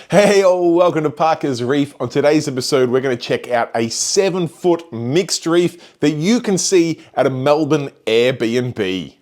Hey, welcome to Parker's Reef. On today's episode, we're going to check out a 7-foot mixed reef that you can see at a Melbourne Airbnb.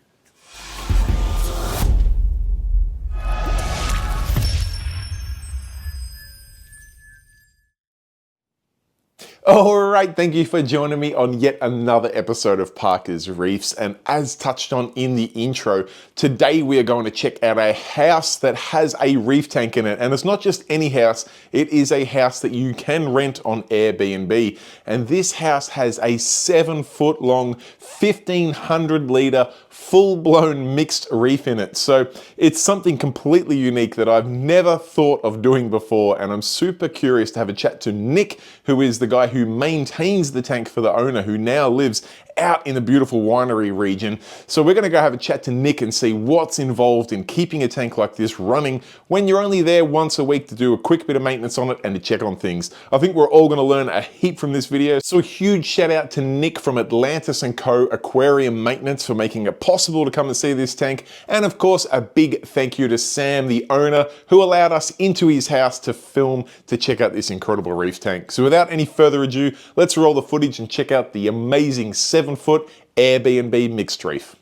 All right, thank you for joining me on yet another episode of Parker's Reefs. And as touched on in the intro, today we are going to check out a house that has a reef tank in it. And it's not just any house, it is a house that you can rent on Airbnb. And this house has a 7-foot long, 1,500 litre, full-blown mixed reef in it. So it's something completely unique that I've never thought of doing before. And I'm super curious to have a chat to Nick, who is the guy who maintains the tank for the owner, who now lives out in the beautiful winery region. So we're going to go have a chat to Nick and see what's involved in keeping a tank like this running when you're only there once a week to do a quick bit of maintenance on it and to check on things. I think we're all going to learn a heap from this video. So a huge shout out to Nick from Atlantis and Co Aquarium Maintenance for making it possible to come and see this tank. And of course, a big thank you to Sam, the owner, who allowed us into his house to film, to check out this incredible reef tank. So without any further ado, let's roll the footage and check out the amazing 7-foot Airbnb mixed reef.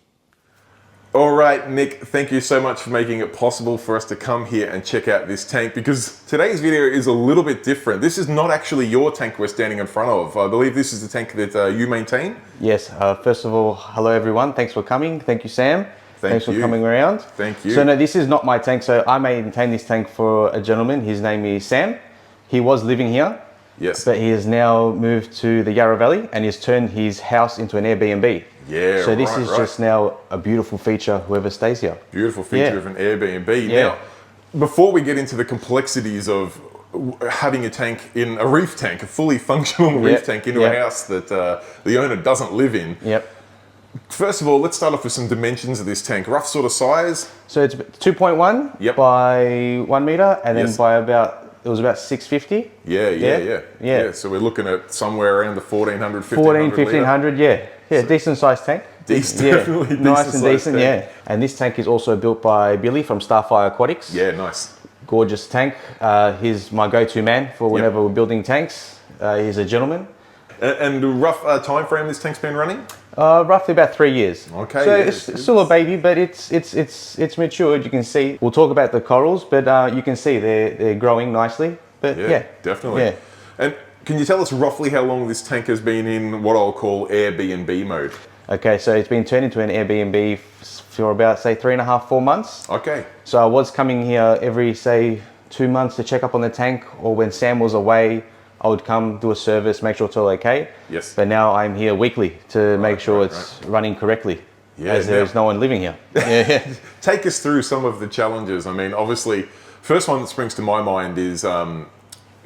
All right, Nick, thank you so much for making it possible for us to come here and check out this tank, because today's video is a little bit different. This is not actually your tank we're standing in front of. I believe this is the tank that you maintain. Yes, first of all, hello everyone. Thanks for coming. Thank you, Sam. Thanks for coming around. Thank you. So no, this is not my tank. So I maintain this tank for a gentleman. His name is Sam. He was living here. Yes. But he has now moved to the Yarra Valley and he's turned his house into an Airbnb. Yeah, so this is just now a beautiful feature, whoever stays here. Beautiful feature of an Airbnb. Yeah. Now, before we get into the complexities of having a tank in a reef tank, a fully functional reef tank into a house that the owner doesn't live in. Yep. First of all, let's start off with some dimensions of this tank. Rough sort of size? So it's 2.1 by 1 meter, and then by it was about 650. Yeah. So we're looking at somewhere around the 1,400, 1,500, yeah. Yeah, so decent sized tank. Definitely nice and decent, yeah. And this tank is also built by Billy from Starfire Aquatics. Yeah, nice. Gorgeous tank. He's my go-to man for whenever we're building tanks. He's a gentleman. And the rough time frame this tank's been running? Roughly about 3 years. Okay. So it's still a baby, but it's matured. You can see. We'll talk about the corals, but you can see they're growing nicely. But yeah, definitely. Yeah. And can you tell us roughly how long this tank has been in what I'll call Airbnb mode? Okay, so it's been turned into an Airbnb for about, say, 3.5, 4 months. Okay. So I was coming here every, say, 2 months to check up on the tank, or when Sam was away, I would come do a service, make sure it's all okay. Yes. But now I'm here weekly to make sure it's running correctly, as there's no one living here. Take us through some of the challenges. I mean, obviously, first one that springs to my mind is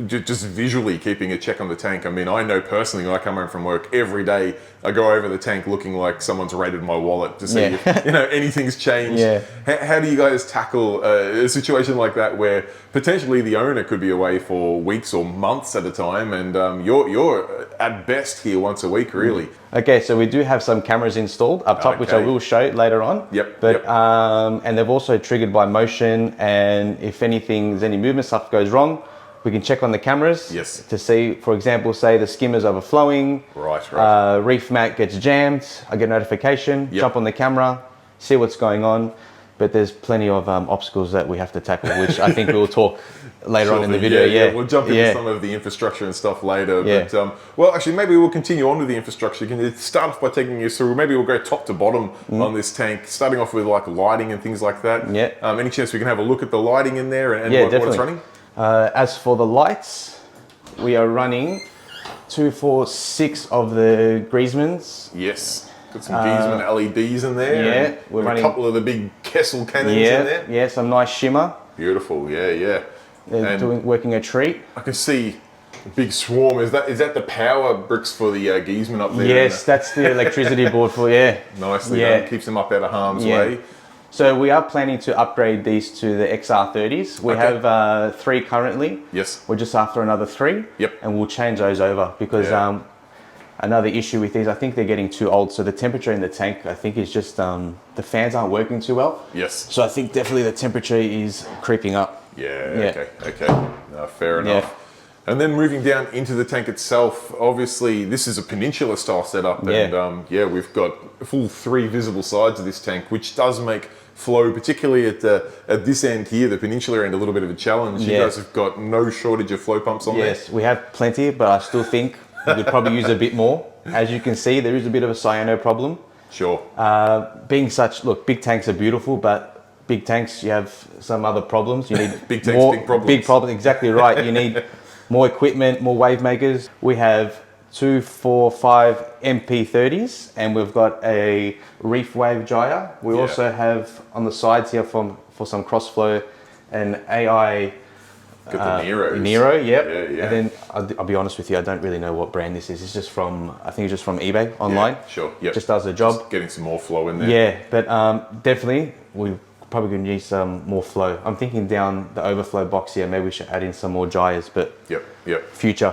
just visually keeping a check on the tank. I mean, I know personally when I come home from work every day, I go over the tank looking like someone's raided my wallet to see if, anything's changed. How do you guys tackle a situation like that where potentially the owner could be away for weeks or months at a time, and you're at best here once a week, really? Okay, so we do have some cameras installed up top, which I will show later on. But and they've also triggered by motion, and if there's any movement, stuff goes wrong, we can check on the cameras to see, for example, say the skimmer's overflowing, reef mat gets jammed, I get a notification, jump on the camera, see what's going on. But there's plenty of obstacles that we have to tackle, which I think we'll talk later on in the video. We'll jump into some of the infrastructure and stuff later. But, well, actually, maybe we'll continue on with the infrastructure. Can you start off by taking us through, maybe we'll go top to bottom on this tank, starting off with like lighting and things like that. Any chance we can have a look at the lighting in there and what it's running? As for the lights, we are running 2, 4, 6 of the Griezmanns. Yes, got some Griezmann LEDs in there. We're running a couple of the big Kessel cannons in there. Yeah, some nice shimmer. Beautiful, They're working a treat. I can see a big swarm. Is that the power bricks for the Griezmann up there? Yes, that's the electricity board for, Nicely done. Keeps them up out of harm's way. So we are planning to upgrade these to the XR30s. We have 3 currently. Yes. We're just after another 3. And we'll change those over because another issue with these, I think they're getting too old. So the temperature in the tank, I think, is just the fans aren't working too well. Yes. So I think definitely the temperature is creeping up. Okay. Fair enough. And then moving down into the tank itself, obviously this is a peninsula style setup, and we've got full 3 visible sides of this tank, which does make flow, particularly at this end here, the peninsula end, a little bit of a challenge. You guys have got no shortage of flow pumps on there. Yes, we have plenty, but I still think we could probably use a bit more. As you can see, there is a bit of a cyano problem. Sure. Big tanks are beautiful, but big tanks, you have some other problems. You need big tanks, big problems. Big problems, exactly right. You need more equipment, more wave makers. We have 2, 4, 5 MP30s, and we've got a Reef wave gyre. We also have on the sides here for some cross flow an AI. Got the Nero, yep. Yeah. And then I'll be honest with you, I don't really know what brand this is. It's just I think it's just from eBay online. Yeah, sure. Yep. Just does the job. Just getting some more flow in there. Yeah, but definitely we're probably going to need some more flow. I'm thinking down the overflow box here, maybe we should add in some more gyres, but future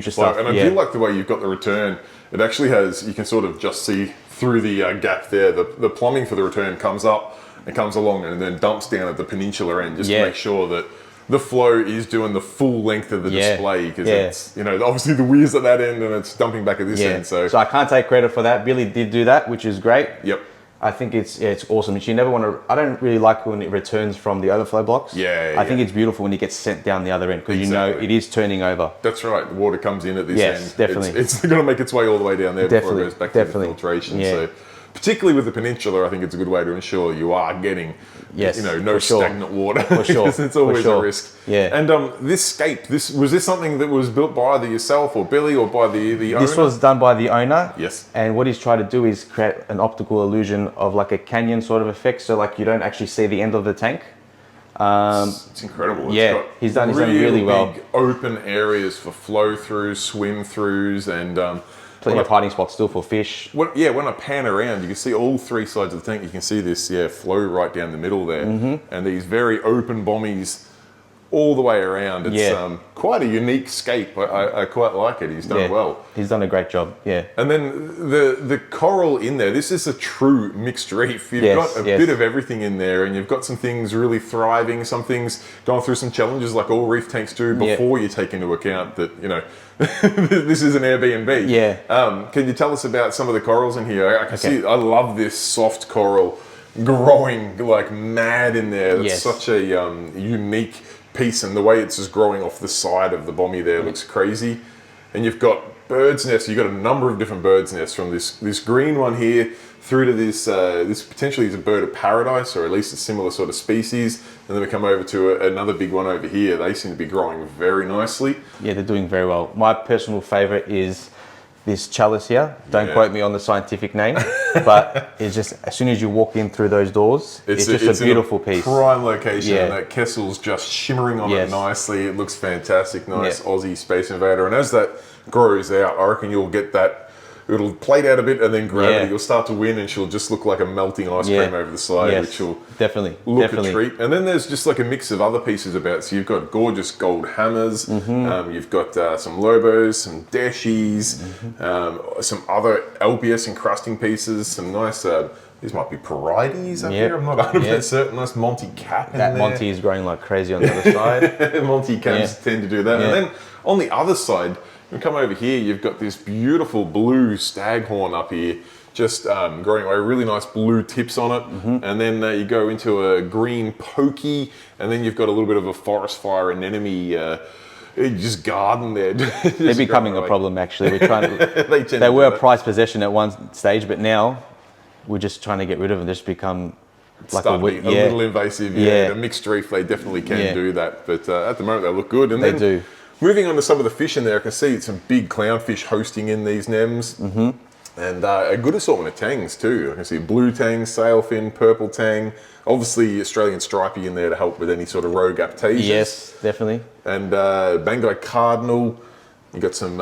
stuff. And I do like the way you've got the return. It actually has, you can sort of just see through the gap there, the plumbing for the return comes up and comes along and then dumps down at the peninsula end, just to make sure that the flow is doing the full length of the display, because it's, obviously the weir's at that end and it's dumping back at this end. So I can't take credit for that. Billy did do that, which is great. Yep. I think it's awesome. You never want to. I don't really like when it returns from the overflow box. I think it's beautiful when it gets sent down the other end, because you know it is turning over. That's right. The water comes in at this end. Yes, definitely. It's going to make its way all the way down there before it goes back to the filtration. So, particularly with the peninsula, I think it's a good way to ensure you are getting, no stagnant water. For sure. It's always a risk. Yeah. And this scape, was this something that was built by either yourself or Billy or by the owner? This was done by the owner. Yes. And what he's trying to do is create an optical illusion of like a canyon sort of effect, so like you don't actually see the end of the tank. It's incredible. He's done really well. Big open areas for flow throughs, swim throughs, and plenty of hiding spots still for fish. When I pan around, you can see all 3 sides of the tank. You can see this flow right down the middle there, and these very open bommies all the way around. It's quite a unique scape. I quite like it. He's done well. He's done a great job. Yeah. And then the coral in there. This is a true mixed reef. You've got a bit of everything in there, and you've got some things really thriving, some things going through some challenges, like all reef tanks do. Before you take into account that this is an Airbnb. Yeah. Can you tell us about some of the corals in here? I can see. I love this soft coral growing like mad in there. It's such a unique piece, and the way it's just growing off the side of the bommy there looks crazy. And you've got bird's nests. You've got a number of different bird's nests, from this green one here through to this potentially is a bird of paradise, or at least a similar sort of species. And then we come over to another big one over here. They seem to be growing very nicely. Yeah, they're doing very well. My personal favorite is this chalice here. Don't quote me on the scientific name, but it's just, as soon as you walk in through those doors, it's just a beautiful piece. Prime location, and that kessel's just shimmering on it nicely. It looks fantastic. Nice Aussie Space Invader. And as that grows out, I reckon you'll get that. It'll plate out a bit, and then gravity. You'll start to win, and she'll just look like a melting ice cream over the side, which will definitely a treat. And then there's just like a mix of other pieces about. So you've got gorgeous gold hammers. You've got some lobos, some deshies, some other LPS encrusting pieces. Some nice. These might be parietes up here. I'm not 100% certain. Nice Monty cap in there. That Monty is growing like crazy on the other side. Monty caps tend to do that. And then on the other side, you come over here, you've got this beautiful blue staghorn up here, just growing away, really nice blue tips on it. And then you go into a green pokey, and then you've got a little bit of a forest fire anemone just garden there. They're becoming a problem, actually. We're trying to, they were a prized possession at one stage, but now we're just trying to get rid of them. Just become like a little invasive. The mixed reef, they definitely can do that. But at the moment, they look good. And they do. Moving on to some of the fish in there, I can see some big clownfish hosting in these nems. And a good assortment of tangs too. I can see blue tang, sailfin, purple tang. Obviously Australian stripey in there to help with any sort of rogue aptasias. Yes, definitely. And Banggai cardinal. You got some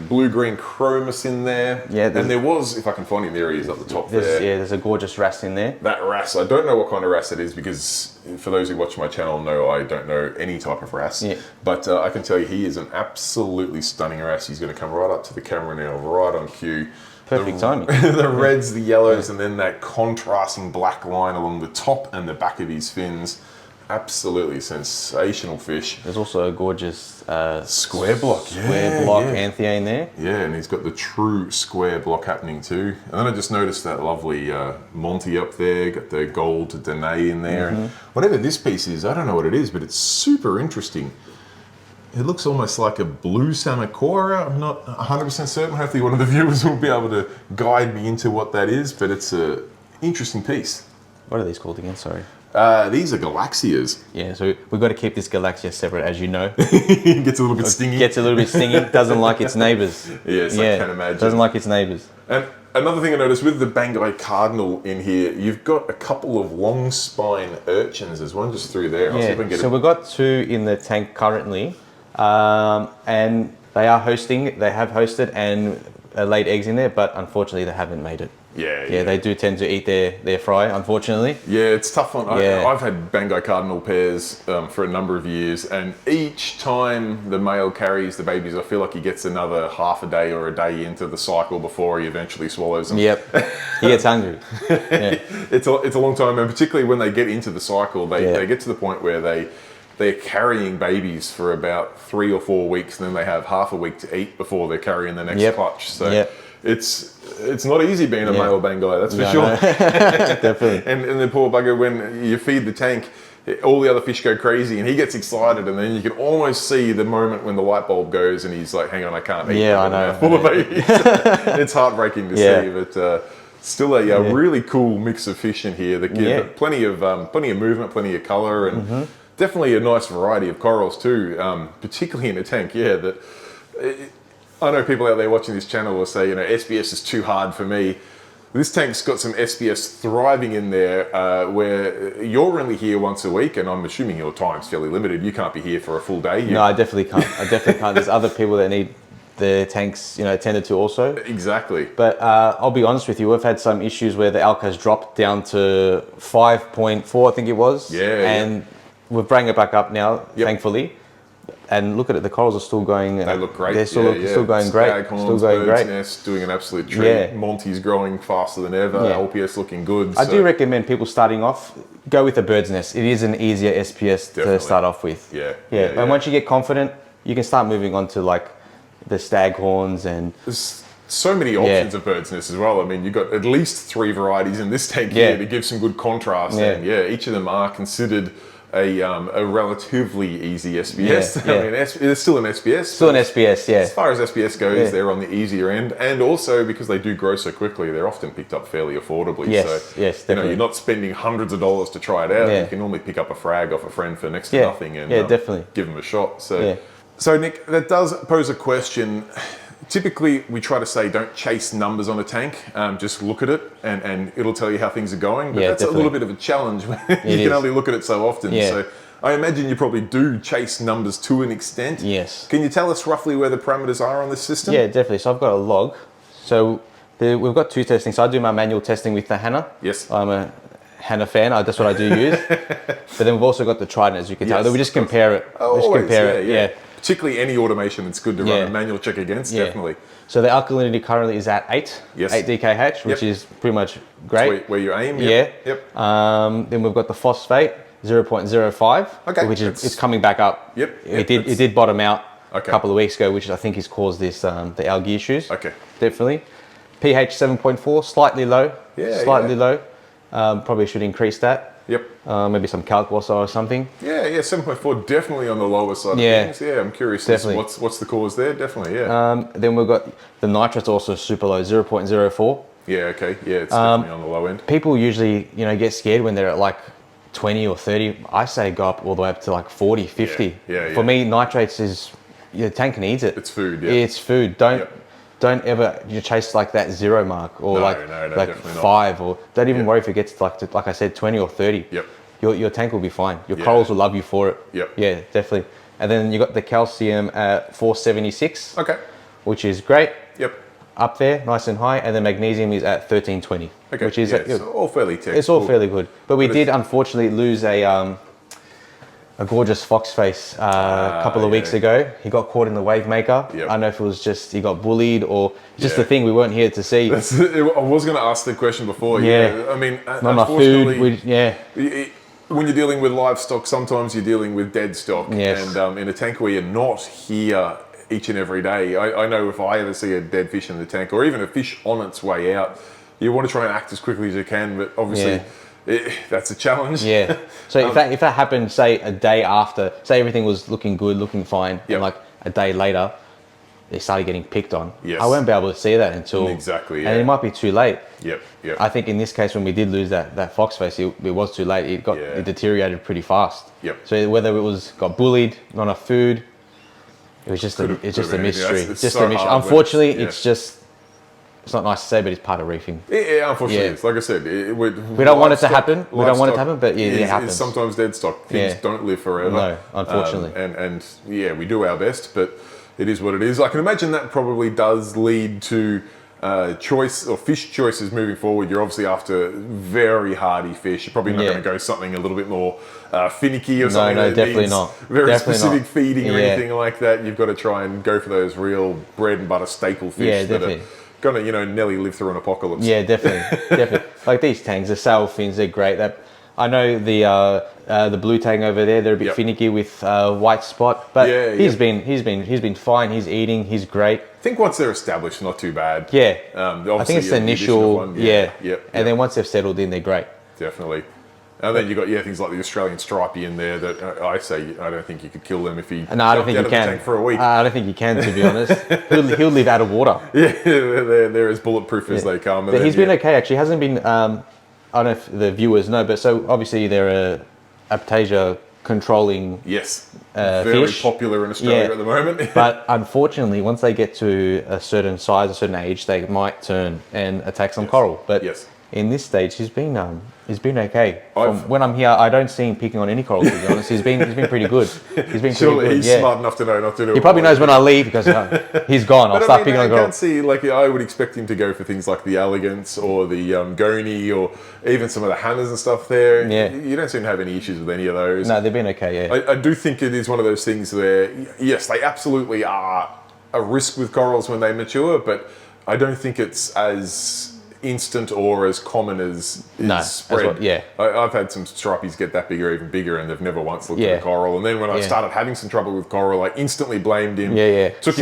blue-green chromis in there. Yeah. And there was, if I can find him, there he is up the top there. Yeah, there's a gorgeous wrasse in there. That wrasse, I don't know what kind of wrasse it is, because for those who watch my channel know I don't know any type of wrasse. Yeah. But I can tell you he is an absolutely stunning wrasse. He's going to come right up to the camera now, right on cue. Perfect timing. The reds, the yellows, and then that contrasting black line along the top and the back of his fins. Absolutely sensational fish. There's also a gorgeous square block. Square block Anthea there. Yeah, and he's got the true square block happening too. And then I just noticed that lovely Monty up there, got the gold Danae in there. And whatever this piece is, I don't know what it is, but it's super interesting. It looks almost like a blue Samacora. I'm not 100% certain. Hopefully one of the viewers will be able to guide me into what that is, but it's a interesting piece. What are these called again? Sorry. These are Galaxias. Yeah, so we've got to keep this Galaxia separate, as you know. It gets a little bit stingy. Gets a little bit stingy. Doesn't like its neighbours. Yes, I can imagine. Doesn't like its neighbours. And another thing I noticed with the Bangai Cardinal in here, you've got a couple of long spine urchins. There's one just through there. I'll see if I can get so we've got 2 in the tank currently, and they are hosting. They have hosted and laid eggs in there, but unfortunately they haven't made it. Yeah, they do tend to eat their fry, unfortunately. Yeah, it's tough on. I've had Bangai Cardinal pairs for a number of years, and each time the male carries the babies, I feel like he gets another half a day or a day into the cycle before he eventually swallows them. Yep, he gets hungry. Yeah. It's a long time, and particularly when they get into the cycle, they get to the point where they're carrying babies for about 3 or 4 weeks, and then they have half a week to eat before they're carrying the next clutch. So it's not easy being a male Bangai, that's for sure. No. Definitely. And the poor bugger, when you feed the tank, all the other fish go crazy and he gets excited, and then you can almost see the moment when the light bulb goes and he's like, hang on, I can't eat. Yeah, I know. Full of babies. It's heartbreaking to see, but still a really cool mix of fish in here that give plenty of movement, plenty of colour, and definitely a nice variety of corals too, particularly in a tank. I know people out there watching this channel will say, SBS is too hard for me. This tank's got some SBS thriving in there, where you're only here once a week, and I'm assuming your time's fairly limited. You can't be here for a full day. No, I definitely can't. There's other people that need the tanks, attended to also. Exactly. But I'll be honest with you, we've had some issues where the alka's dropped down to 5.4, I think it was. And we're bringing it back up now, thankfully. And look at it, the corals are still going. They look great. They're still going great. Still going great. Nest doing an absolute treat. Monty's growing faster than ever. LPS looking good. I do recommend people starting off, go with the bird's nest. It is an easier SPS to start off with. And once you get confident, you can start moving on to like the staghorns and. There's so many options of bird's nest as well. I mean, you've got at least 3 varieties in this tank here to give some good contrast. And each of them are considered a relatively easy SPS. I mean, it's still an SPS. Still an SPS, As far as SPS goes, they're on the easier end, and also because they do grow so quickly, they're often picked up fairly affordably. Yes, definitely. You're not spending hundreds of dollars to try it out. You can normally pick up a frag off a friend for next to nothing, and definitely give them a shot. So Nick, that does pose a question. Typically, we try to say don't chase numbers on a tank, just look at it and it'll tell you how things are going. But that's a little bit of a challenge when you can only look at it so often. So I imagine you probably do chase numbers to an extent. Yes. Can you tell us roughly where the parameters are on this system? Yeah, definitely. So I've got a log. So we've got 2 testing. So I do my manual testing with the Hannah. Yes. I'm a Hannah fan. That's what I do use. But then we've also got the Trident, as you can tell. We just compare it. Particularly any automation that's good to run a manual check against, definitely. So the alkalinity currently is at 8, 8 DKH, which is pretty much great. Where you aim, Then we've got the phosphate, 0.05, which is it's coming back up. It did bottom out a couple of weeks ago, which I think has caused this the algae issues. Definitely. pH 7.4, slightly low. Slightly low. Probably should increase that. Maybe some calc or something. 7.4 definitely on the lower side of things. I'm curious what's the cause there. Definitely. Then we've got the nitrates also super low, 0.04. It's definitely on the low end. People usually get scared when they're at like 20 or 30. I say go up all the way up to like 40, 50. For me, nitrates is the tank needs it. It's food. It's food. Don't ever chase like that 0 mark or like 5 or don't even worry if it gets like I said 20 or 30. Your tank will be fine. Your corals will love you for it. Definitely. And then you got the calcium at 476. Which is great. Up there, nice and high, and the magnesium is at 1320. Which is it's all fairly textbook. It's all fairly good. But we did unfortunately lose a gorgeous fox face a couple of weeks ago. He got caught in the wave maker. I don't know if it was just he got bullied or just the thing we weren't here to see. I was going to ask the question before. I mean, not enough food. when you're dealing with livestock, sometimes you're dealing with dead stock. Yes. And in a tank where you're not here each and every day, I know if I ever see a dead fish in the tank, or even a fish on its way out, you want to try and act as quickly as you can, but obviously that's a challenge. Yeah. So if that happened, say a day after, say everything was looking good, looking fine, and like a day later, they started getting picked on. Yes. I won't be able to see that until exactly, and it might be too late. Yep. I think in this case, when we did lose that fox face, it was too late. It deteriorated pretty fast. Yep. So whether it was got bullied, not enough food, it was just a mystery. It's just so a mystery. hard Unfortunately, it's not nice to say, but it's part of reefing. Yeah, unfortunately, it's like I said, we don't want it to happen. We don't want it to happen, but it happens. It's sometimes dead stock. Things don't live forever. No, unfortunately. And we do our best, but it is what it is. I can imagine that probably does lead to choice or fish choices moving forward. You're obviously after very hardy fish. You're probably not going to go something a little bit more finicky or something. No, that definitely needs not. Very definitely specific not. feeding or anything like that. You've got to try and go for those real bread and butter staple fish that are going to, nearly live through an apocalypse. Yeah, definitely. Like these tangs, the sailfins, they're great. I know the blue tang over there, they're a bit finicky with white spot, but he's been fine. He's eating. He's great. I think once they're established, not too bad. Yeah. I think it's the initial. One, and then once they've settled in, they're great. Definitely. And then you got things like the Australian stripey in there that I don't think you could kill them if he no, I don't think out you of can. the tank for a week. I don't think you can, to be honest. he'll live out of water. Yeah, they're as bulletproof as they come. But he's been okay actually. He hasn't been. I don't know if the viewers know, but so obviously they're a aptasia controlling very fish. popular in Australia at the moment. But unfortunately, once they get to a certain size, a certain age, they might turn and attack some coral. But in this stage, he's been okay. When I'm here, I don't see him picking on any coral, to be honest. He's been pretty good. He's been pretty good. He's smart enough to know not to do it. He probably knows when I leave because he's gone. I'll start picking on coral. I can't see, I would expect him to go for things like the elegance or the goni or even some of the hammers and stuff there. Yeah. You don't seem to have any issues with any of those. No, they've been okay, yeah. I do think it is one of those things where, yes, they absolutely are a risk with corals when they mature, but I don't think it's as instant or as common as spread. I've had some stripies get that big or even bigger, and they've never once looked at a coral. And then when I started having some trouble with coral, I instantly blamed him. I took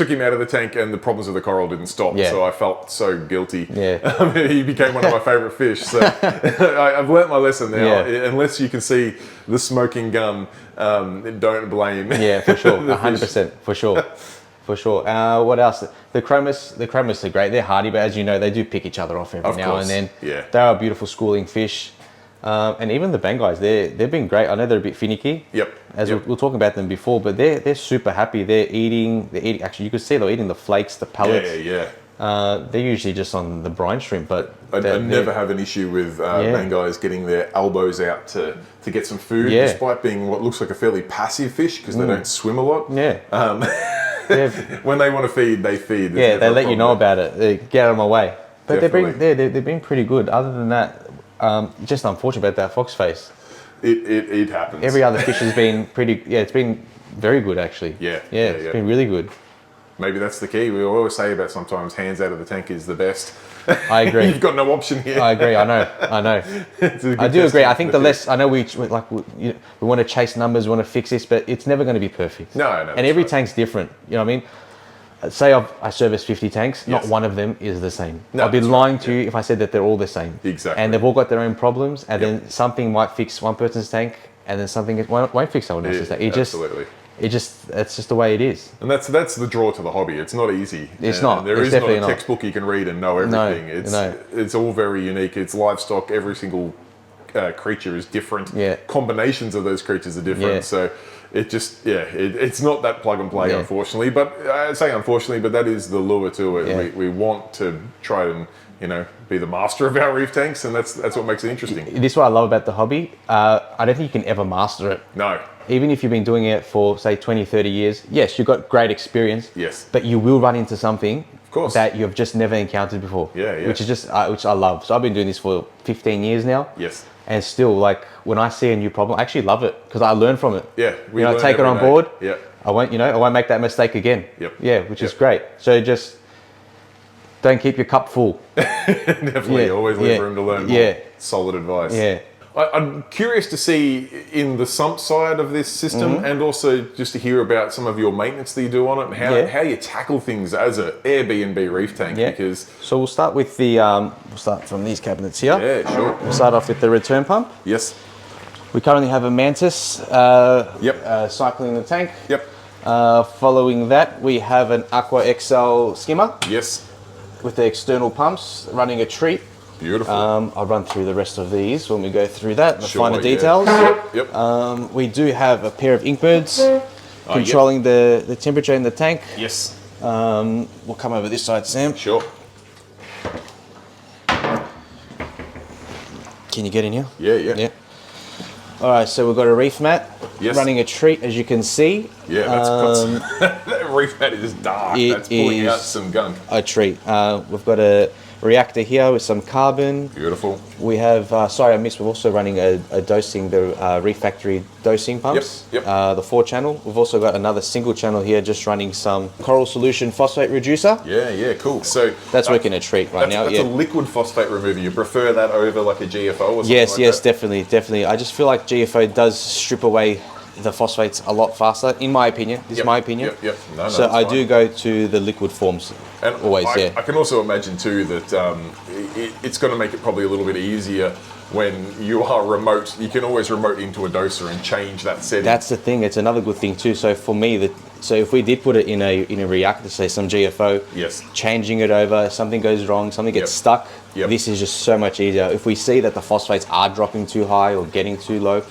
him out of the tank, and the problems with the coral didn't stop. So I felt so guilty. He became one of my favorite fish. So I've learnt my lesson now. Unless you can see the smoking gun, don't blame. Yeah, for sure, 100%, for sure. For sure. What else? The chromis are great. They're hardy, but as you know, they do pick each other off every now and then. Yeah. They are beautiful schooling fish. And even the bangais, they've been great. I know they're a bit finicky. We were talking about them before, but they're super happy. They're eating. Actually, you could see they're eating the flakes, the pellets. They're usually just on the brine shrimp, but I never have an issue with bangais getting their elbows out to get some food, despite being what looks like a fairly passive fish because they don't swim a lot. When they want to feed, they feed. There's they let you know about it. They get out of my way. But they've been pretty good. Other than that, just unfortunate about that fox face. It happens. Every other fish has been pretty. It's been very good actually. It's been really good. Maybe that's the key. We always say about sometimes hands out of the tank is the best. I agree. You've got no option here. I agree. I know. I do agree. I think the less I know, we want to chase numbers, we want to fix this, but it's never going to be perfect. No. And every tank's different. You know what I mean? Say I service 50 tanks, not one of them is the same. I'd be lying to you if I said that they're all the same. Exactly. And they've all got their own problems, and then something might fix one person's tank, and then something won't fix someone else's tank. Absolutely. That's just the way it is. And that's the draw to the hobby. It's not easy. It's not. There is not a textbook you can read and know everything. No. It's all very unique. It's livestock. Every single creature is different. Combinations of those creatures are different. So it just it's not that plug and play, unfortunately. But I say unfortunately, but that is the lure to it. We want to try and be the master of our reef tanks, and that's what makes it interesting. This is what I love about the hobby. I don't think you can ever master it. No. Even if you've been doing it for, say, 20, 30 years, yes, you've got great experience. Yes. But you will run into something that you've just never encountered before. Yeah. Which is which I love. So I've been doing this for 15 years now. Yes. And still, when I see a new problem, I actually love it because I learn from it. Yeah. I take it on board. Yeah. I won't make that mistake again. Yep. Yeah, which is great. So just don't keep your cup full. Definitely. Always leave room to learn more. Solid advice. Yeah. I'm curious to see in the sump side of this system, and also just to hear about some of your maintenance that you do on it, and how you tackle things as an Airbnb reef tank. Because so we'll start with the we'll start from these cabinets here. Yeah, sure. We'll start off with the return pump. Yes. We currently have a Mantis cycling the tank. Yep. Following that, we have an Aqua XL skimmer. Yes. With the external pumps running a treat. Beautiful. I'll run through the rest of these when we go through that, the finer details. Yep. We do have a pair of inkbirds controlling the temperature in the tank. Yes. We'll come over this side, Sam. Sure. Can you get in here? Yeah. All right, so we've got a reef mat running a treat, as you can see. Yeah, that reef mat is dark. That's pulling out some gunk. A treat. We've got a reactor here with some carbon. Beautiful. We have, sorry I missed, we're also running a dosing, the Reef Factory dosing pumps, Yep. The 4-channel. We've also got another single channel here just running some coral solution phosphate reducer. Yeah, cool. So that's working a treat right now. That's a liquid phosphate remover. You prefer that over like a GFO or something yes, like that? definitely. I just feel like GFO does strip away the phosphates a lot faster, in my opinion. This is my opinion. Yep. No, so I do go to the liquid forms. And always, I can also imagine too that it's going to make it probably a little bit easier when you are remote. You can always remote into a doser and change that setting. That's the thing. It's another good thing too. So for me, so if we did put it in a reactor, say some GFO, changing it over, something goes wrong, something gets stuck. This is just so much easier. If we see that the phosphates are dropping too high or getting too low,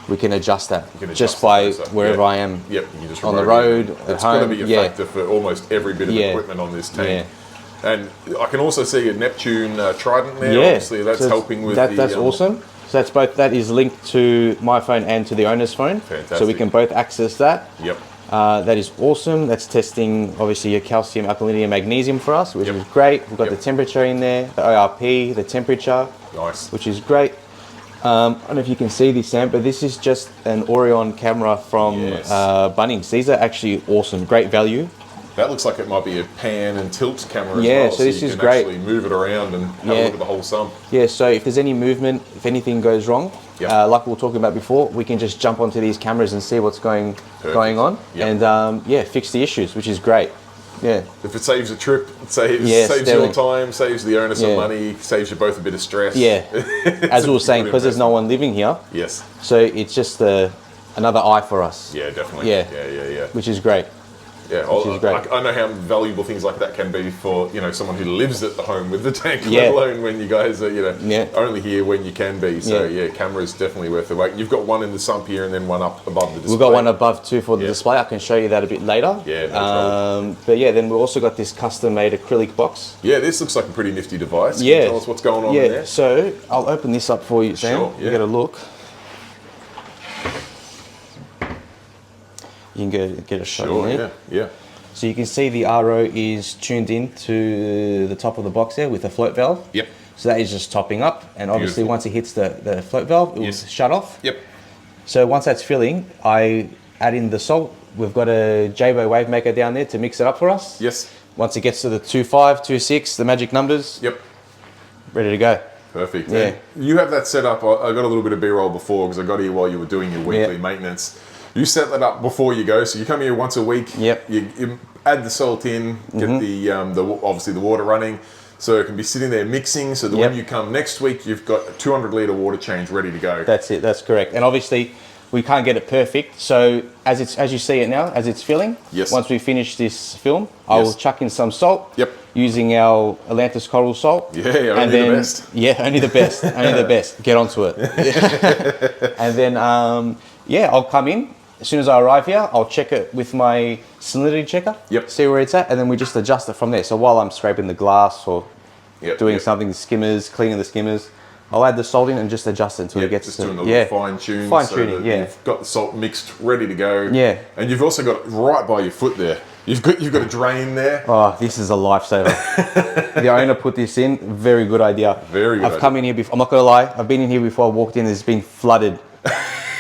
we can adjust that just by wherever I am. You can just on the road, it's going to be a factor for almost every bit of equipment on this tank. And I can also see a Neptune Trident there. Obviously, that's helping with that's awesome. So that's both. That is linked to my phone and to the owner's phone. Fantastic. So we can both access that. Yep. That is awesome. That's testing obviously your calcium, alkalinity, and magnesium for us, which is great. We've got the temperature in there, the ORP, the temperature. Nice. Which is great. I don't know if you can see this, Sam, but this is just an Orion camera from Bunnings. These are actually awesome, great value. That looks like it might be a pan and tilt camera as well. Yeah, so this you is can great. Actually move it around and have a look at the whole sump. Yeah, so if there's any movement, if anything goes wrong, like we were talking about before, we can just jump onto these cameras and see what's going on, and fix the issues, which is great. Yeah. If it saves a trip, it saves your time, saves the owner some money, saves you both a bit of stress. Yeah. As we were saying, because there's no one living here. Yes. So it's just another eye for us. Yeah, definitely. Yeah. Which is great. Yeah, I know how valuable things like that can be for someone who lives at the home with the tank, let alone when you guys are only here when you can be. So camera is definitely worth the wait. You've got one in the sump here and then one up above the display. We've got one above too for the display. I can show you that a bit later. Yeah. But then we've also got this custom-made acrylic box. Yeah, this looks like a pretty nifty device. Can you tell us what's going on in there? So I'll open this up for you, Sam. Sure. You get a look. You can get a shot in there. Yeah. So you can see the RO is tuned in to the top of the box there with the float valve. Yep. So that is just topping up, and obviously once it hits the float valve, it will shut off. Yep. So once that's filling, I add in the salt. We've got a Jabo wave maker down there to mix it up for us. Yes. Once it gets to the 2.5, 2.6, the magic numbers. Yep. Ready to go. Perfect. Yeah. And you have that set up. I got a little bit of B-roll before because I got here while you were doing your weekly maintenance. You set that up before you go, so you come here once a week. Yep. You add the salt in, get the obviously the water running, so it can be sitting there mixing. So that when you come next week, you've got a 200-litre water change ready to go. That's it. That's correct. And obviously, we can't get it perfect. So as you see it now, as it's filling. Yes. Once we finish this film, I will chuck in some salt. Yep. Using our Atlantis coral salt. Yeah, only the best. Yeah, only the best. Only the best. Get onto it. And then I'll come in. As soon as I arrive here, I'll check it with my salinity checker. Yep. See where it's at, and then we just adjust it from there. So while I'm scraping the glass or doing something, the skimmers, cleaning the skimmers, I'll add the salt in and just adjust it until it gets just doing a little fine tune. Fine tuning, You've got the salt mixed, ready to go. Yeah. And you've also got it right by your foot there. You've got a drain there. Oh, this is a lifesaver. The owner put this in. Very good idea. Very good. I've come in here before. I'm not gonna lie. I've been in here before. I walked in. It's been flooded.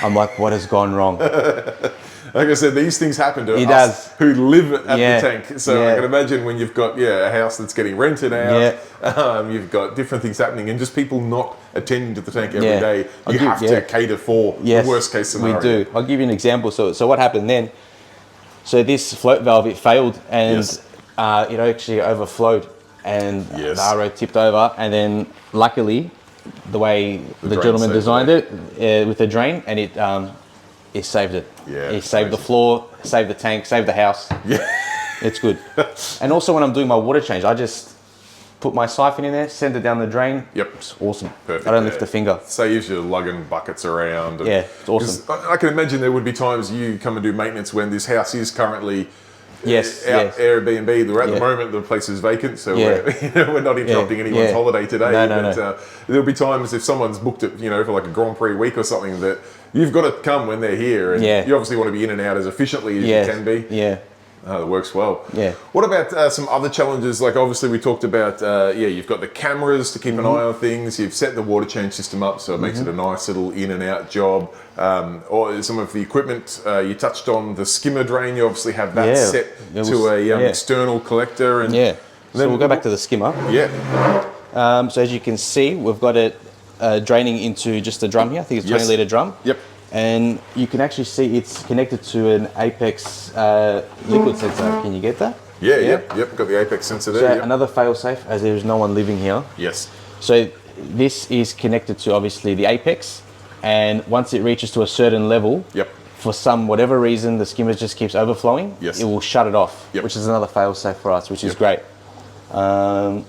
I'm like, what has gone wrong? Like I said, these things happen to It us does. who live at Yeah. the tank. So I can imagine when you've got a house that's getting rented out, you've got different things happening, and just people not attending to the tank every day. You have to cater for the worst case scenario. We do. I'll give you an example. So what happened then? So this float valve, it failed, and it actually overflowed, and the RO tipped over, and then luckily, the way the gentleman designed it with the drain, and it saved it. Yeah, it saved the floor, saved the tank, saved the house. Yeah, it's good. And also when I'm doing my water change, I just put my siphon in there, send it down the drain. Yep, it's awesome. Perfect. I don't lift a finger. Saves you lugging buckets around. Yeah, it's awesome. I can imagine there would be times you come and do maintenance when this house is currently Airbnb. At the moment, the place is vacant, so we're not interrupting anyone's holiday today. There'll be times if someone's booked it, for like a Grand Prix week or something, that you've got to come when they're here, and you obviously want to be in and out as efficiently as you can be. Yeah. That works well. Yeah. What about some other challenges? Like obviously we talked about, you've got the cameras to keep an eye on things. You've set the water change system up so it makes it a nice little in and out job. Or some of the equipment, you touched on the skimmer drain. You obviously have that set to a external collector. And then so we'll go back to the skimmer. Yeah. So as you can see, we've got it draining into just a drum here. I think it's 20 litre drum. Yep. And you can actually see it's connected to an Apex liquid sensor. Can you get that? Yep. Got the Apex sensor there. So another fail-safe, as there is no one living here. Yes. So this is connected to obviously the Apex, and once it reaches to a certain level, for whatever reason, the skimmer just keeps overflowing. Yes. It will shut it off, which is another fail-safe for us, which is great. Last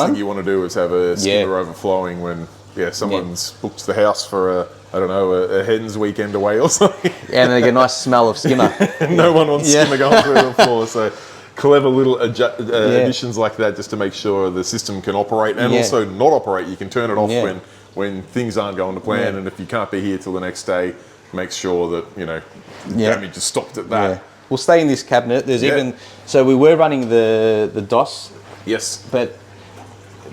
thing you want to do is have a skimmer overflowing when someone's booked the house for a hen's weekend away or something. And they get a nice smell of skimmer. No one wants skimmer going through the floor. So clever little additions like that just to make sure the system can operate and also not operate. You can turn it off when things aren't going to plan. And if you can't be here till the next day, make sure that, damage is stopped at that. We'll stay in this cabinet. There's so we were running the DOS. Yes. But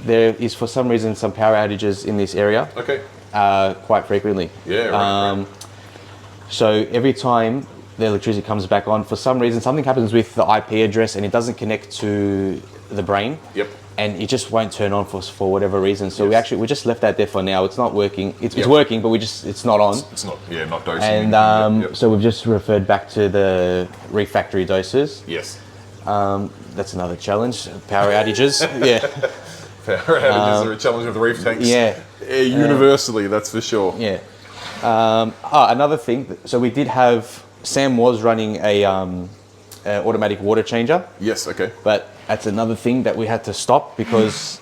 there is for some reason some power outages in this area. Okay. Quite frequently. Yeah, right. So every time the electricity comes back on, for some reason something happens with the IP address and it doesn't connect to the brain. Yep. And it just won't turn on for whatever reason. So we just left that there for now. It's not working. It's working, but it's not on. It's not not dosing. And so we've just referred back to the Reef factory doses. Yes. That's another challenge. Power outages. Power outages are a challenge with the Reef tanks. Universally, that's for sure. Yeah. Another thing. So we did have Sam was running a automatic water changer. Yes. Okay. But that's another thing that we had to stop because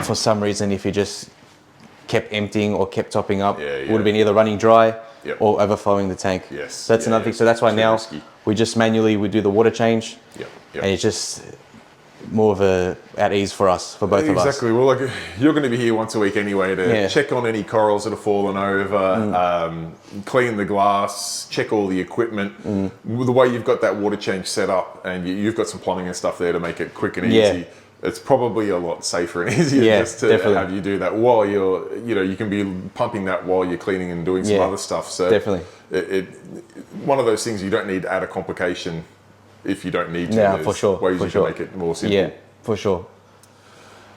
for some reason, if he just kept emptying or kept topping up, it would have been either running dry or overflowing the tank. Yes. So that's another thing. So that's why now we just manually do the water change. And it's just more of at ease for us, for both of us. Exactly. Well, like you're going to be here once a week anyway to check on any corals that have fallen over, clean the glass, check all the equipment. The way you've got that water change set up, and you've got some plumbing and stuff there to make it quick and easy. It's probably a lot safer and easier just to have you do that while you're, you can be pumping that while you're cleaning and doing some other stuff. So one of those things you don't need to add a complication if you don't need to. Yeah, for sure. Ways you can make it more simple. Yeah, for sure.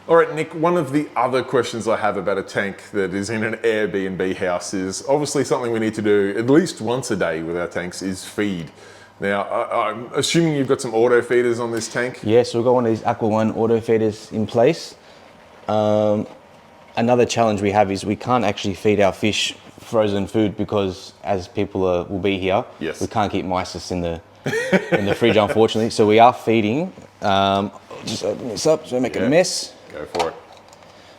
All right, Nick, one of the other questions I have about a tank that is in an Airbnb house is obviously something we need to do at least once a day with our tanks is feed. Now, I'm assuming you've got some auto feeders on this tank? Yeah, so we've got one of these Aqua One auto feeders in place. Another challenge we have is we can't actually feed our fish frozen food because as people will be here, we can't keep mysis in the fridge, unfortunately. So we are feeding, just open this up so I make a mess. Go for it.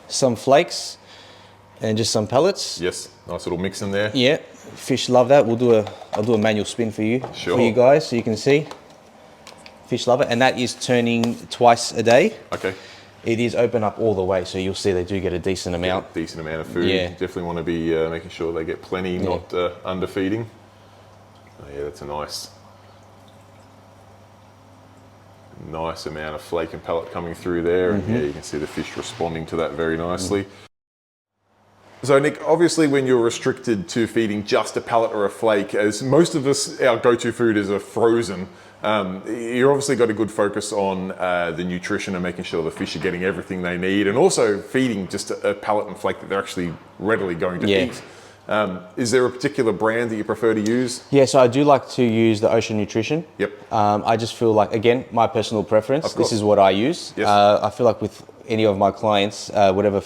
Some flakes and just some pellets. Yes, nice little mix in there. Yeah, fish love that. I'll do a manual spin for you, for you guys, so you can see. Fish love it, and that is turning twice a day. Okay. It is open up all the way, so you'll see they do get a decent amount. Decent amount of food. Yeah. You definitely want to be making sure they get plenty, not underfeeding. Oh, yeah, that's a nice amount of flake and pellet coming through there, and you can see the fish responding to that very nicely. So Nick, obviously when you're restricted to feeding just a pellet or a flake, as most of us, our go-to food is a frozen, you're obviously got a good focus on the nutrition and making sure the fish are getting everything they need, and also feeding just a pellet and flake that they're actually readily going to eat. Is there a particular brand that you prefer to use? Yeah, so I do like to use the Ocean Nutrition. Yep. I just feel like, again, my personal preference, this is what I use. Yes. I feel like with any of my clients, whatever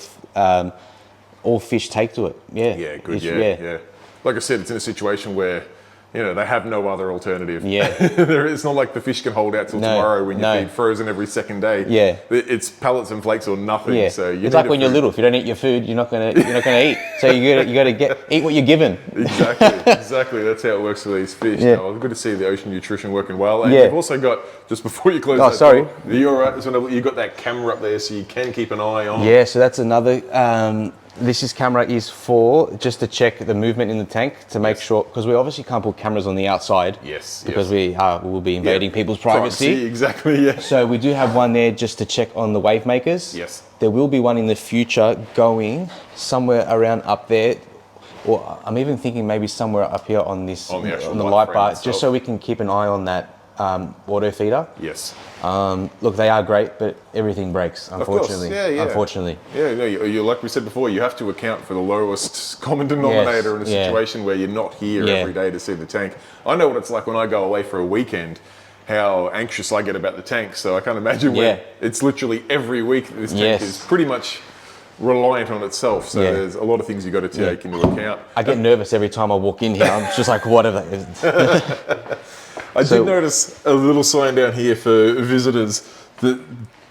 all fish take to it. Yeah. Yeah, good. Yeah. Like I said, it's in a situation where, you know, they have no other alternative. Yeah. It's not like the fish can hold out till tomorrow when you feed frozen every second day. Yeah. It's pellets and flakes or nothing. Yeah. So it's like when you're little. If you don't eat your food, you're not gonna eat. So you gotta eat what you're given. Exactly. That's how it works for these fish. Yeah. Now, good to see the Ocean Nutrition working well. And you've also got, just before you close sorry. Door, you're all right. So you've got that camera up there so you can keep an eye on. Yeah, so that's another, this camera is for just to check the movement in the tank to make sure, because we obviously can't put cameras on the outside. Yes. Because we will be invading people's privacy. Exactly, yeah. So we do have one there just to check on the wave makers. Yes. There will be one in the future going somewhere around up there, or I'm even thinking maybe somewhere up here on this, on the light bar, just so we can keep an eye on that auto feeder. Yes. Look, they are great, but everything breaks, unfortunately. Of course. Yeah. Unfortunately. Yeah, no, you like we said before, you have to account for the lowest common denominator in a situation where you're not here every day to see the tank. I know what it's like when I go away for a weekend, how anxious I get about the tank. So I can't imagine when it's literally every week that this tank is pretty much reliant on itself. So there's a lot of things you got to take into account. I get nervous every time I walk in here. I'm just like, what are they? I did notice a little sign down here for visitors that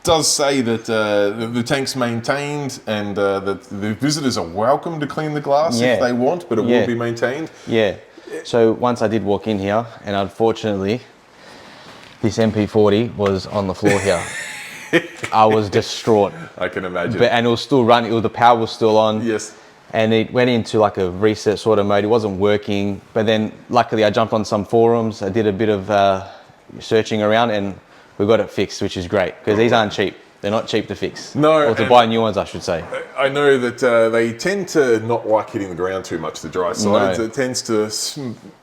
does say that the tank's maintained and that the visitors are welcome to clean the glass if they want, but it will be maintained. Yeah. So once I did walk in here, and unfortunately, this MP40 was on the floor here. I was distraught. I can imagine. And it was still running. The power was still on. Yes. And it went into like a reset sort of mode. It wasn't working. But then luckily I jumped on some forums. I did a bit of searching around and we got it fixed, which is great because these aren't cheap. They're not cheap to fix. No. Or to buy new ones, I should say. I know that they tend to not like hitting the ground too much, the dry sides. It tends to,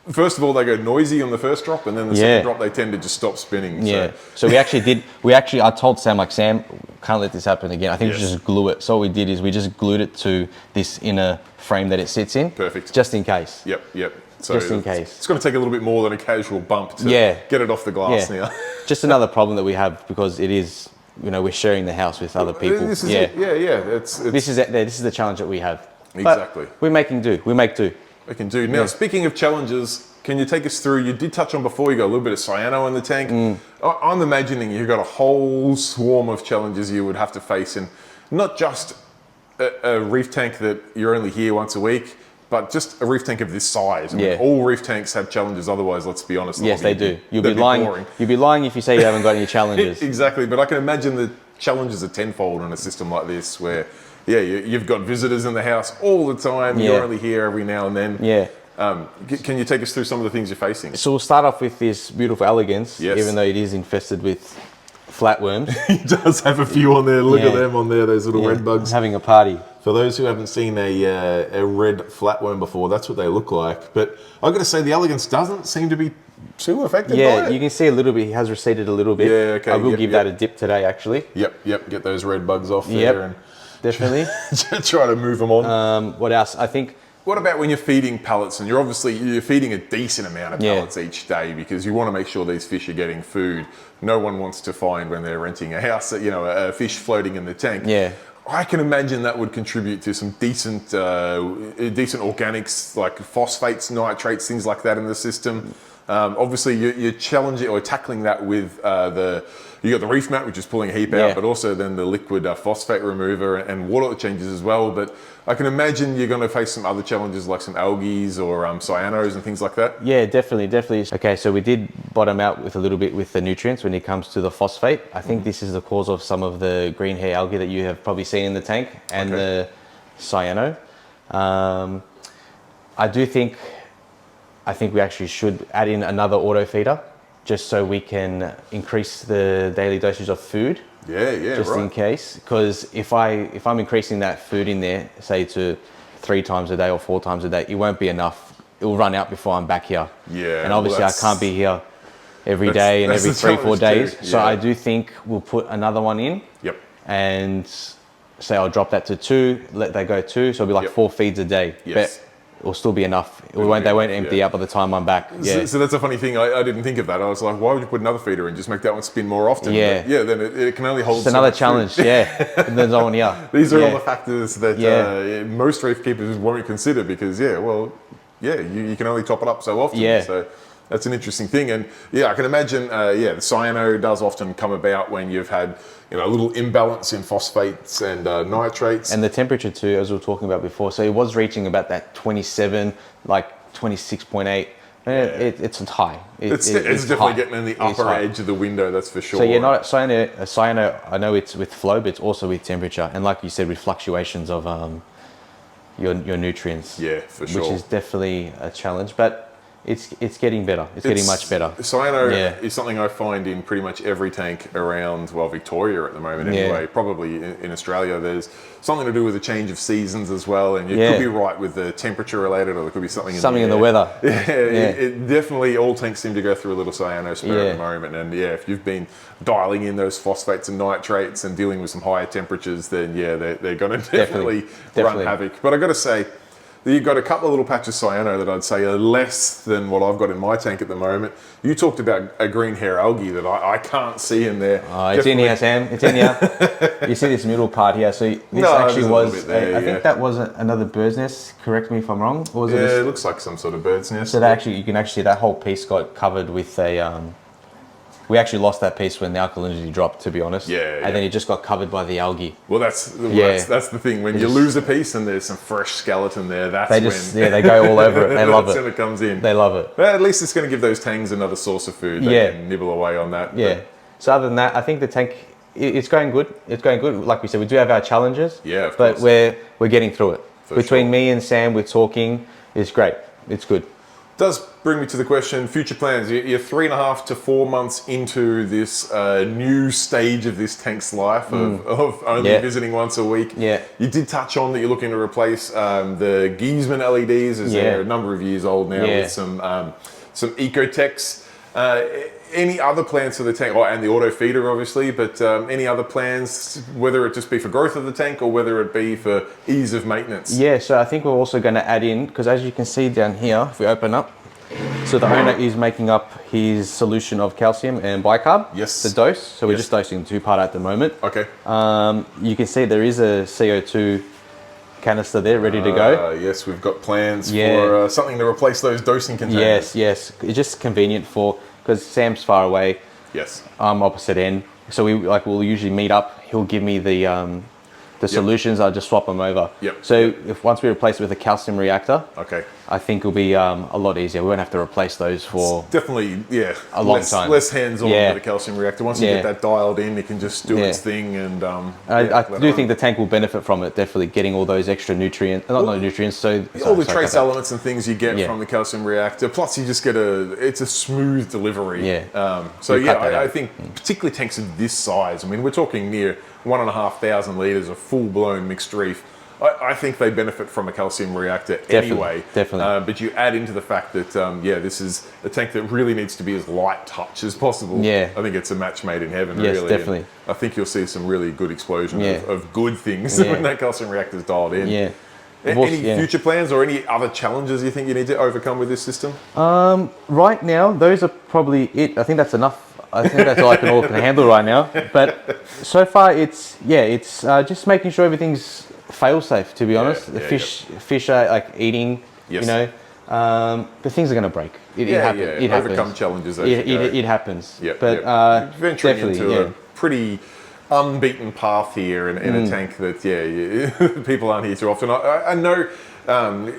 first of all, they go noisy on the first drop, and then the second drop, they tend to just stop spinning. Yeah. So I told Sam, like, Sam, can't let this happen again. I think we should just glue it. So what we did is we just glued it to this inner frame that it sits in. Perfect. Just in case. Yep. So just in case. It's going to take a little bit more than a casual bump to get it off the glass now. Just another problem that we have because it is, we're sharing the house with other people. This is it. Yeah. This is the challenge that we have. Exactly. But we're making do. We make do. We can do. Now, speaking of challenges, can you take us through, you did touch on before, you got a little bit of cyano in the tank. I'm imagining you've got a whole swarm of challenges you would have to face in not just a reef tank that you're only here once a week, but just a reef tank of this size. I mean, all reef tanks have challenges, otherwise, let's be honest. Yes, they do. You'd be lying. You'd be lying if you say you haven't got any challenges. Exactly, but I can imagine the challenges are tenfold in a system like this where, you've got visitors in the house all the time. You're only here every now and then. Yeah. Can you take us through some of the things you're facing? So we'll start off with this beautiful elegance, even though it is infested with flatworms. He does have a few on there. Look at them on there, those little red bugs. Having a party. For those who haven't seen a red flatworm before, that's what they look like. But I've got to say, the elegance doesn't seem to be too affected by it. You can see a little bit. He has receded a little bit. Yeah, okay. I will give that a dip today, actually. Yep. Get those red bugs off there. And definitely. try to move them on. What else? I think... What about when you're feeding pellets and you're feeding a decent amount of pellets each day because you want to make sure these fish are getting food. No one wants to find when they're renting a house that, a fish floating in the tank. Yeah. I can imagine that would contribute to some decent organics like phosphates, nitrates, things like that in the system. Obviously, you're challenging or tackling that with you got the reef mat, which is pulling a heap out, but also then the liquid phosphate remover and water changes as well. But I can imagine you're going to face some other challenges like some algae or cyanos and things like that. Yeah, definitely. Okay, so we did bottom out with a little bit with the nutrients when it comes to the phosphate. I think this is the cause of some of the green hair algae that you have probably seen in the tank and the cyano. I think we actually should add in another auto feeder just so we can increase the daily dosage of food. Just in case, because if I'm increasing that food in there, say to 3 times a day or 4 times a day, it won't be enough. It will run out before I'm back here. Yeah. And obviously I can't be here every day and every 3-4 days. So I do think we'll put another one in. Yep. And say I'll drop that to 2, let that go 2. So it'll be like 4 feeds a day. Yes. But it will still be enough. They won't empty out by the time I'm back. Yeah. So that's a funny thing. I didn't think of that. I was like, why would you put another feeder in? Just make that one spin more often. Yeah. But yeah, then it can only hold. It's another challenge. Yeah. And there's no one here. These are all the factors that most reef keepers won't consider because, you can only top it up so often. Yeah. So that's an interesting thing. And yeah, I can imagine, the cyano does often come about when you've had, a little imbalance in phosphates and nitrates. And the temperature too, as we were talking about before. So it was reaching about that 27, like 26.8. It's high. It's definitely high. getting in the upper edge of the window, that's for sure. So yeah, not cyano, I know it's with flow, but it's also with temperature. And like you said, with fluctuations of your nutrients. Yeah, for sure. Which is definitely a challenge. But it's getting better. It's getting much better. Cyano is something I find in pretty much every tank around, Victoria at the moment anyway. Probably in Australia, there's something to do with the change of seasons as well. And you could be right with the temperature related, or there could be something in the weather. It definitely, all tanks seem to go through a little cyano spare at the moment. And if you've been dialing in those phosphates and nitrates and dealing with some higher temperatures, then they're going to definitely run havoc. But I got to say, you've got a couple of little patches of cyano that I'd say are less than what I've got in my tank at the moment. You talked about a green hair algae that I can't see in there. Oh, it's in here, Sam. It's in here. You see this middle part here. So this actually was, I think that was another bird's nest. Correct me if I'm wrong. Or was it looks like some sort of bird's nest. So you can actually see that whole piece got covered with a... we actually lost that piece when the alkalinity dropped, to be honest. And then it just got covered by the algae. Well, that's the thing. When you lose a piece and there's some fresh skeleton there, they go all over it. They love it. That's when it comes in. They love it. But at least it's going to give those tangs another source of food. They can nibble away on that. Yeah. So other than that, I think the tank, it's going good. It's going good. Like we said, we do have our challenges. Yeah, of course. But we're getting through it. Between me and Sam, we're talking. It's great. It's good. Does bring me to the question, future plans. You're 3.5 to 4 months into this new stage of this tank's life of only visiting once a week. Yeah. You did touch on that you're looking to replace the Giesman LEDs, as they're a number of years old now, with some Ecotechs. Any other plans for the tank? And the auto feeder, obviously, but any other plans, whether it just be for growth of the tank or whether it be for ease of maintenance? Yeah, so I think we're also going to add in, because as you can see down here, if we open up, so the owner is making up his solution of calcium and bicarb, the dose. So we're just dosing 2-part at the moment. Okay. You can see there is a CO2 canister there ready to go. Yes, we've got plans for something to replace those dosing containers. Yes. It's just convenient because Sam's far away. Yes. I'm opposite end. So we'll usually meet up. He'll give me the solutions. I'll just swap them over. So once we replace it with a calcium reactor, I think it'll be a lot easier. We won't have to replace those for definitely a long time. Less hands-on with the calcium reactor. Once you get that dialed in, it can just do its thing. And I do think the tank will benefit from it. Definitely getting all those extra nutrients, all the trace elements and things you get from the calcium reactor. Plus, you just get it's a smooth delivery. I think particularly tanks of this size. I mean, we're talking near 1,500 litres of full-blown mixed reef. I think they benefit from a calcium reactor anyway. Definitely. But you add into the fact that, this is a tank that really needs to be as light touch as possible. I think it's a match made in heaven, really. Yes, definitely. And I think you'll see some really good explosion of good things when that calcium reactor is dialed in. Any future plans or any other challenges you think you need to overcome with this system? Right now, those are probably it. I think that's enough. I think that's all I can handle right now. But so far, it's just making sure everything's fail-safe, to be honest. The fish are like eating, but things are going to break. It happens. Overcome challenges as you go. It happens. Venturing into a pretty unbeaten path here in a tank that people aren't here too often. I know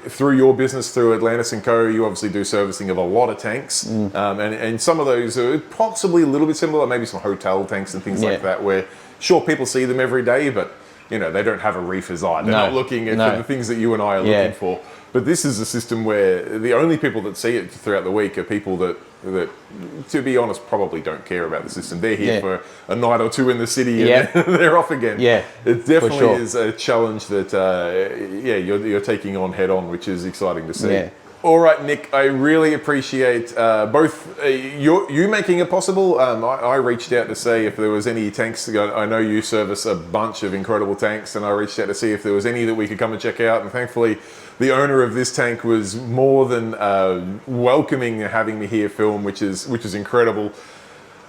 through your business, through Atlantis and Co, you obviously do servicing of a lot of tanks, and some of those are possibly a little bit similar, maybe some hotel tanks and things like that, where sure, people see them every day, but they don't have a reefer's eye. They're not looking at the things that you and I are looking for. But this is a system where the only people that see it throughout the week are people that that, to be honest, probably don't care about the system. They're here for a night or two in the city and they're off again. Yeah, it definitely is a challenge that, you're taking on head on, which is exciting to see. Yeah. All right, Nick, I really appreciate both you making it possible. I reached out to say if there was any tanks. I know you service a bunch of incredible tanks, and I reached out to see if there was any that we could come and check out. And thankfully, the owner of this tank was more than welcoming having me here film, which is incredible.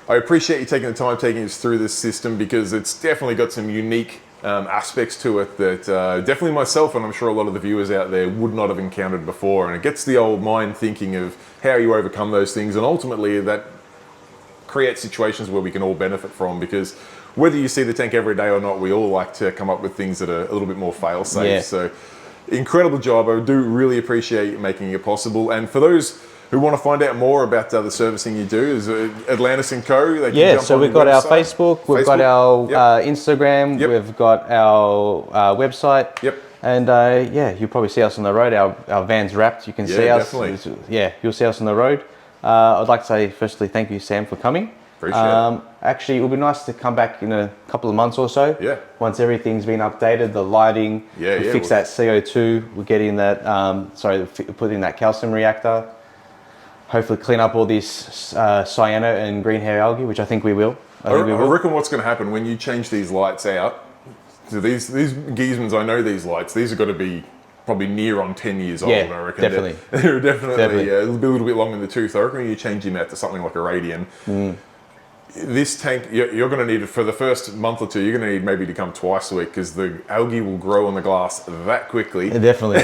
I appreciate you taking the time taking us through this system, because it's definitely got some unique aspects to it that definitely myself, and I'm sure a lot of the viewers out there, would not have encountered before. And it gets the old mind thinking of how you overcome those things, and ultimately that creates situations where we can all benefit from, because whether you see the tank every day or not, we all like to come up with things that are a little bit more fail-safe. So incredible job. I do really appreciate you making it possible. And for those who want to find out more about the servicing you do, is Atlantis and Co. They can jump so on we've the got our website. Facebook, we've got our Instagram, we've got our website. And you'll probably see us on the road. Our van's wrapped. You can see us. Definitely. You'll see us on the road. I'd like to say, firstly, thank you, Sam, for coming. Appreciate it. Actually, it would be nice to come back in a couple of months or so. Once everything's been updated, the lighting, we fix that CO2, we get in that, put in that calcium reactor. Hopefully clean up all this cyano and green hair algae, which I think we will. I reckon what's going to happen when you change these lights out, so these Giesmans, I know these lights, these are going to be probably near on 10 years old, I reckon. Definitely. They're definitely a little bit long in the tooth. I reckon when you change them out to something like a radian, this tank, you're going to need it for the first month or two, you're going to need maybe to come twice a week, because the algae will grow on the glass that quickly. Definitely.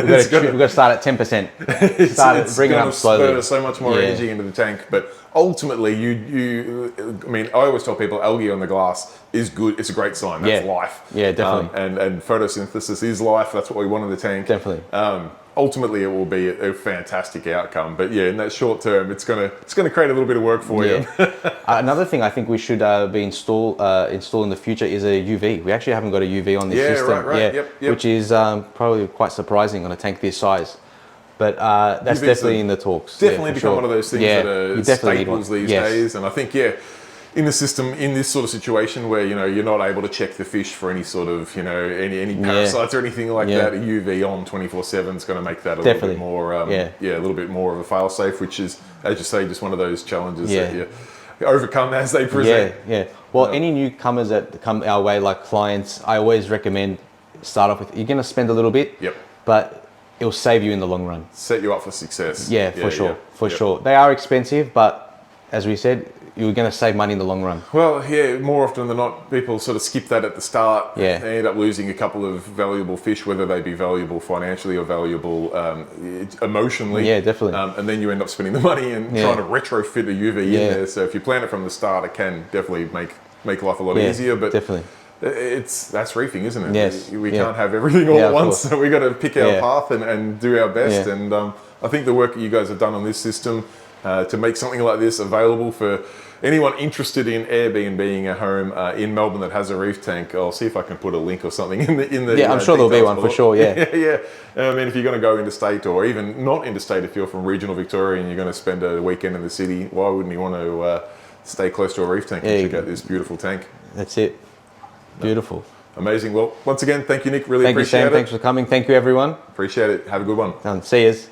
We've got to start at 10%. Start bringing it up slowly. It's so much more energy into the tank, but ultimately, I always tell people algae on the glass is good. It's a great sign. That's life. Definitely. And photosynthesis is life. That's what we want in the tank. Definitely. Ultimately, it will be a fantastic outcome. But in that short term, it's gonna create a little bit of work for you. Another thing I think we should be install in the future is a UV. We actually haven't got a UV on this system. Right. Which is probably quite surprising on a tank this size. But that's definitely in the talks. Definitely become one of those things that are staples these days. And I think, in the system, in this sort of situation where, you're not able to check the fish for any sort of, any parasites or anything like that, a UV on 24/7 is going to make that a little bit more, a little bit more of a fail-safe, which is, as you say, just one of those challenges that you overcome as they present. Well, any newcomers that come our way, like clients, I always recommend start off with, you're going to spend a little bit, but it'll save you in the long run. Set you up for success. For sure. They are expensive, but as we said, you're going to save money in the long run. Well, more often than not, people sort of skip that at the start. They end up losing a couple of valuable fish, whether they be valuable financially or valuable emotionally. Definitely. And then you end up spending the money and trying to retrofit a UV in there. So if you plan it from the start, it can definitely make life a lot easier. But definitely. That's reefing, isn't it? Yes. We can't have everything all at once, so we got to pick our path and do our best. And I think the work that you guys have done on this system to make something like this available for anyone interested in Airbnb-ing a home in Melbourne that has a reef tank, I'll see if I can put a link or something in the. I'm sure there'll be one for sure. I mean, if you're going to go interstate or even not interstate, if you're from regional Victoria and you're going to spend a weekend in the city, why wouldn't you want to stay close to a reef tank and check out this beautiful tank? That's it. Beautiful. Amazing. Well, once again, thank you, Nick. Really appreciate it. Thank you, Sam. Thanks for coming. Thank you, everyone. Appreciate it. Have a good one. See yous.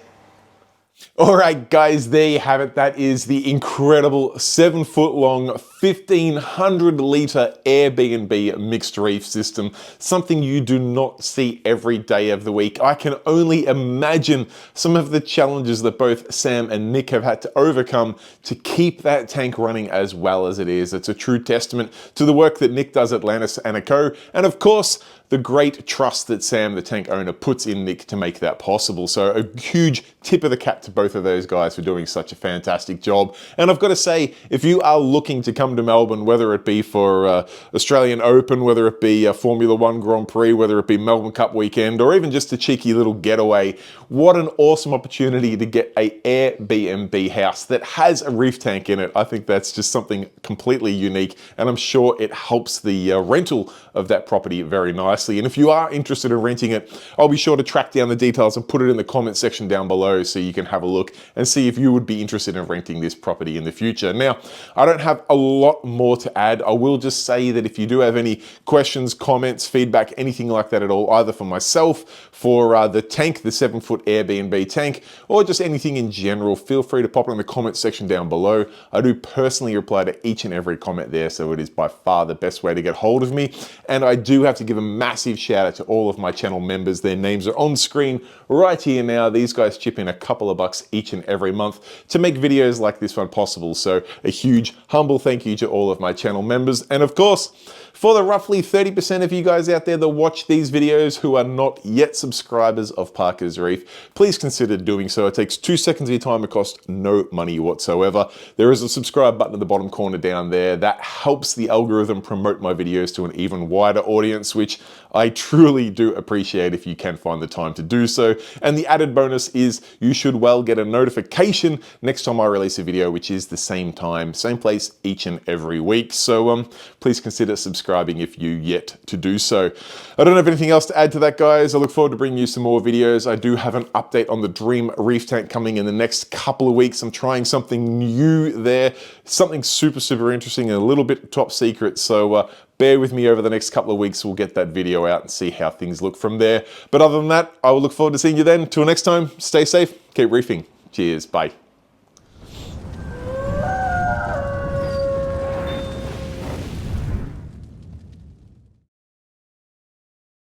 All right, guys, there you have it. That is the incredible 7-foot long, 1,500 litre Airbnb mixed reef system. Something you do not see every day of the week. I can only imagine some of the challenges that both Sam and Nick have had to overcome to keep that tank running as well as it is. It's a true testament to the work that Nick does at Atlantis and Co. And of course, the great trust that Sam, the tank owner, puts in Nick to make that possible. So a huge tip of the cap to both of those guys for doing such a fantastic job. And I've got to say, if you are looking to come come to Melbourne, whether it be for Australian Open, whether it be a Formula One Grand Prix, whether it be Melbourne Cup weekend, or even just a cheeky little getaway, what an awesome opportunity to get a Airbnb house that has a reef tank in it. I think that's just something completely unique, and I'm sure it helps the rental of that property very nicely. And if you are interested in renting it, I'll be sure to track down the details and put it in the comment section down below so you can have a look and see if you would be interested in renting this property in the future. Now, I don't have a lot more to add. I will just say that if you do have any questions, comments, feedback, anything like that at all, either for myself, for the tank, the 7-foot Airbnb tank, or just anything in general, feel free to pop it in the comment section down below. I do personally reply to each and every comment there, so it is by far the best way to get hold of me. And I do have to give a massive shout out to all of my channel members. Their names are on screen right here now. These guys chip in a couple of bucks each and every month to make videos like this one possible. So a huge, humble thank you to all of my channel members. And of course, for the roughly 30% of you guys out there that watch these videos who are not yet subscribers of Parker's Reef, please consider doing so. It takes 2 seconds of your time. It costs no money whatsoever. There is a subscribe button in the bottom corner down there. That helps the algorithm promote my videos to an even wider audience, which I truly do appreciate if you can find the time to do so. And the added bonus is you should well get a notification next time I release a video, which is the same time, same place each and every week. So please consider subscribing if you yet to do so. I don't have anything else to add to that, guys. I look forward to bringing you some more videos. I do have an update on the Dream Reef Tank coming in the next couple of weeks. I'm trying something new there, something super, super interesting and a little bit top secret. So bear with me over the next couple of weeks. We'll get that video out and see how things look from there. But other than that, I will look forward to seeing you then. Till next time, stay safe, keep reefing. Cheers, bye.